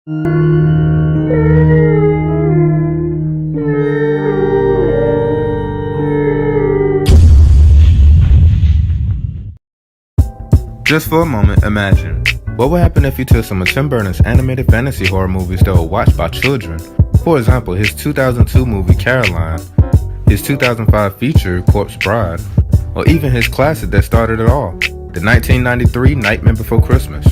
Just for a moment, imagine. What would happen if you took some of Tim Burton's animated fantasy horror movies that were watched by children? For example, his 2002 movie Caroline, his 2005 feature Corpse Bride, or even his classic that started it all, the 1993 Nightmare Before Christmas.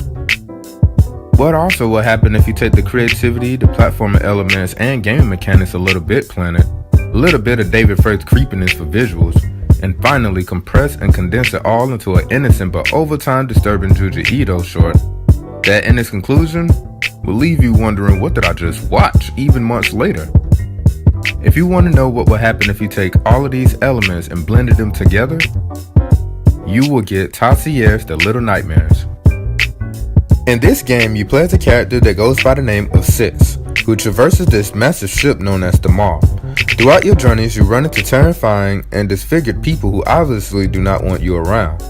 What also will happen if you take the creativity, the platforming elements, and gaming mechanics of Little Big Planet, a little bit of David Frey's creepiness for visuals, and finally compress and condense it all into an innocent but over time disturbing Junji Ito short that in its conclusion will leave you wondering, what did I just watch, even months later? If you want to know what will happen if you take all of these elements and blended them together, you will get Tatsuyer's The Little Nightmares. In this game, you play as a character that goes by the name of Sitz, who traverses this massive ship known as the Maw. Throughout your journeys, you run into terrifying and disfigured people who obviously do not want you around.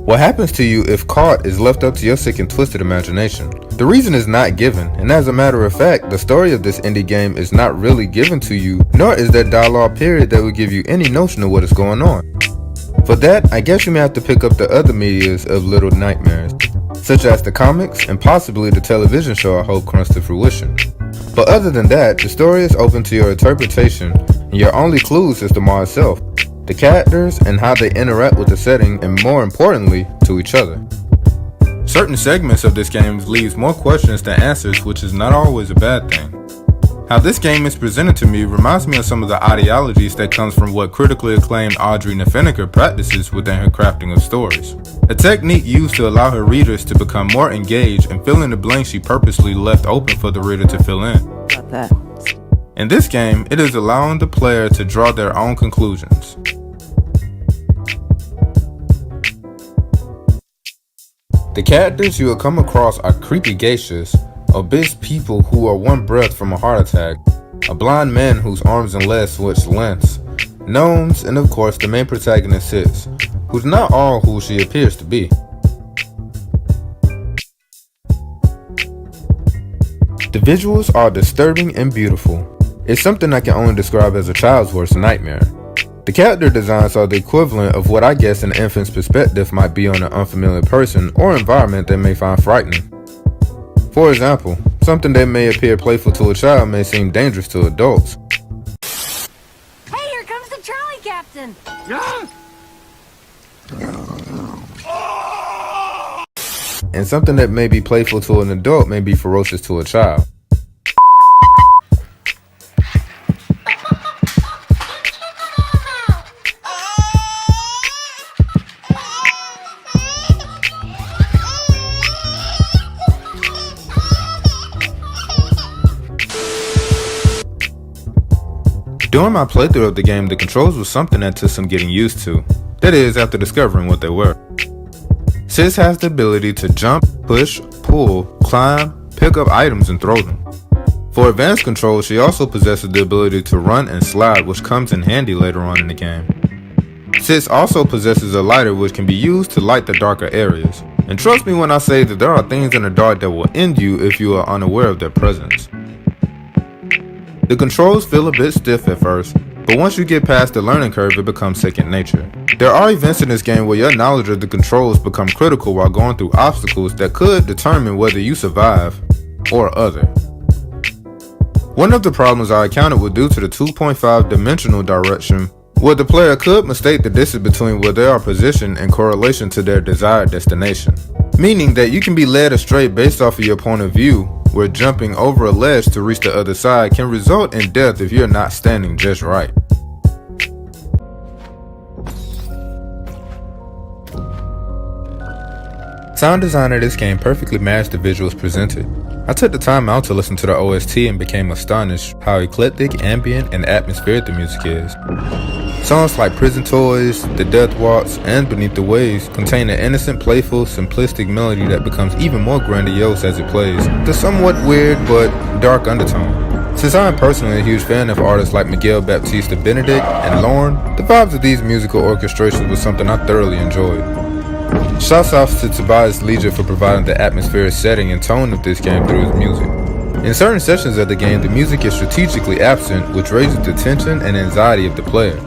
What happens to you if caught is left up to your sick and twisted imagination. The reason is not given, and as a matter of fact, the story of this indie game is not really given to you, nor is there dialogue period that will give you any notion of what is going on. For that, I guess you may have to pick up the other medias of Little Nightmares, such as the comics and possibly the television show I hope comes to fruition. But other than that, the story is open to your interpretation, and your only clues is the Maw itself, the characters, and how they interact with the setting, and more importantly, to each other. Certain segments of this game leaves more questions than answers, which is not always a bad thing. How this game is presented to me reminds me of some of the ideologies that comes from what critically acclaimed Audrey Nefeneker practices within her crafting of stories. A technique used to allow her readers to become more engaged and fill in the blanks she purposely left open for the reader to fill in. About that. In this game, it is allowing the player to draw their own conclusions. The characters you will come across are creepy geishas, obese people who are one breath from a heart attack, a blind man whose arms and legs switch lengths, gnomes, and of course the main protagonist Sitz, who's not all who she appears to be. The visuals are disturbing and beautiful. It's something I can only describe as a child's worst nightmare. The character designs are the equivalent of what I guess an infant's perspective might be on an unfamiliar person or environment they may find frightening. For example, something that may appear playful to a child may seem dangerous to adults. Hey, here comes the trolley captain! And something that may be playful to an adult may be ferocious to a child. During my playthrough of the game, the controls was something that took some getting used to. That is, after discovering what they were. Sitz has the ability to jump, push, pull, climb, pick up items, and throw them. For advanced controls, she also possesses the ability to run and slide, which comes in handy later on in the game. Sitz also possesses a lighter which can be used to light the darker areas. And trust me when I say that there are things in the dark that will end you if you are unaware of their presence. The controls feel a bit stiff at first, but once you get past the learning curve, it becomes second nature. There are events in this game where your knowledge of the controls become critical while going through obstacles that could determine whether you survive or other. One of the problems I encountered was due to the 2.5 dimensional direction, where the player could mistake the distance between where they are positioned in correlation to their desired destination. Meaning that you can be led astray based off of your point of view, where jumping over a ledge to reach the other side can result in death if you're not standing just right. Sound design of this game perfectly matched the visuals presented. I took the time out to listen to the OST and became astonished how eclectic, ambient, and atmospheric the music is. Songs like Prison Toys, The Death Waltz, and Beneath the Waves contain an innocent, playful, simplistic melody that becomes even more grandiose as it plays, the somewhat weird but dark undertone. Since I am personally a huge fan of artists like Miguel Baptista Benedict and Lorne, the vibes of these musical orchestrations was something I thoroughly enjoyed. Shouts out to Tobias Leger for providing the atmospheric setting and tone of this game through his music. In certain sections of the game, the music is strategically absent, which raises the tension and anxiety of the player.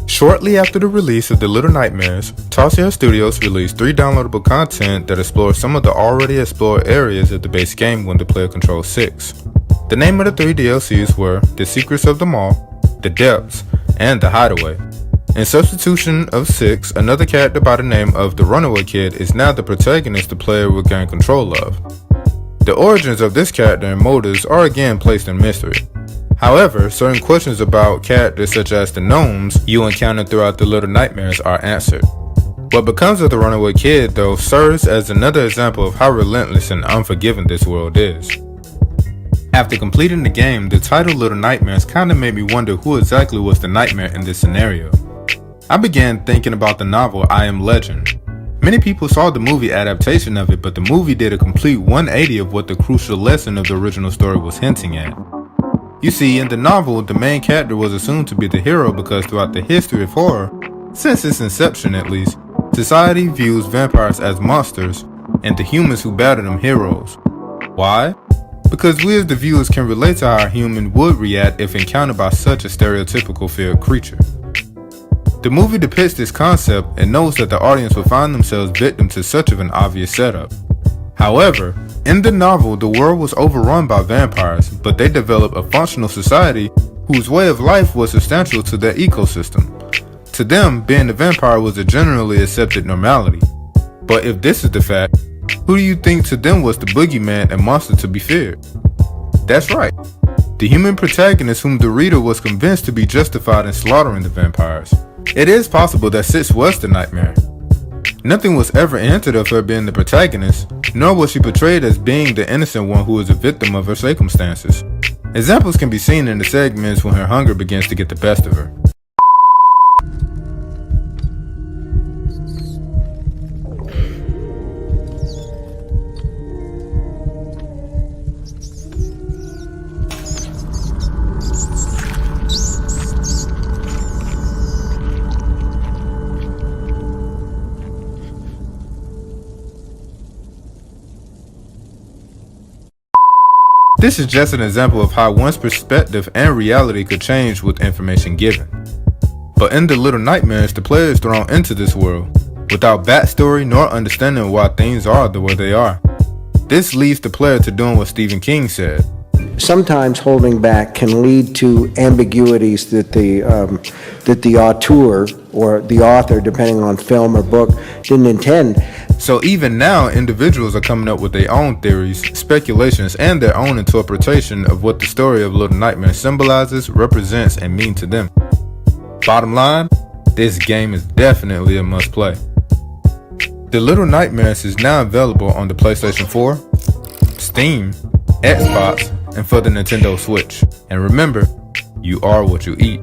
Shortly after the release of The Little Nightmares, Tallshail Studios released 3 downloadable content that explore some of the already explored areas of the base game when the player controls 6. The name of the 3 DLCs were The Secrets of the Mall, The Depths, and The Hideaway. In substitution of 6, another character by the name of the Runaway Kid is now the protagonist the player will gain control of. The origins of this character and motives are again placed in mystery. However, certain questions about characters such as the gnomes you encounter throughout The Little Nightmares are answered. What becomes of the Runaway Kid, though, serves as another example of how relentless and unforgiving this world is. After completing the game, the title Little Nightmares kinda made me wonder who exactly was the nightmare in this scenario. I began thinking about the novel I Am Legend. Many people saw the movie adaptation of it, but the movie did a complete 180 of what the crucial lesson of the original story was hinting at. You see, in the novel, the main character was assumed to be the hero because throughout the history of horror, since its inception at least, society views vampires as monsters and the humans who battle them heroes. Why? Because we as the viewers can relate to how a human would react if encountered by such a stereotypical feared creature. The movie depicts this concept and knows that the audience will find themselves victim to such of an obvious setup. However, in the novel, the world was overrun by vampires, but they developed a functional society whose way of life was substantial to their ecosystem. To them, being a vampire was a generally accepted normality. But if this is the fact, who do you think to them was the boogeyman and monster to be feared? That's right, the human protagonist whom the reader was convinced to be justified in slaughtering the vampires. It is possible that Six was the nightmare. Nothing was ever hinted of her being the protagonist, nor was she portrayed as being the innocent one who was a victim of her circumstances. Examples can be seen in the segments when her hunger begins to get the best of her. This is just an example of how one's perspective and reality could change with information given. But in The Little Nightmares, the player is thrown into this world without backstory nor understanding why things are the way they are. This leads the player to doing what Stephen King said. Sometimes holding back can lead to ambiguities that the auteur or the author, depending on film or book, didn't intend. So even now, individuals are coming up with their own theories, speculations, and their own interpretation of what the story of Little Nightmares symbolizes, represents, and means to them. Bottom line, this game is definitely a must-play. The Little Nightmares is now available on the PlayStation 4, Steam, Xbox, and for the Nintendo Switch. And remember, you are what you eat.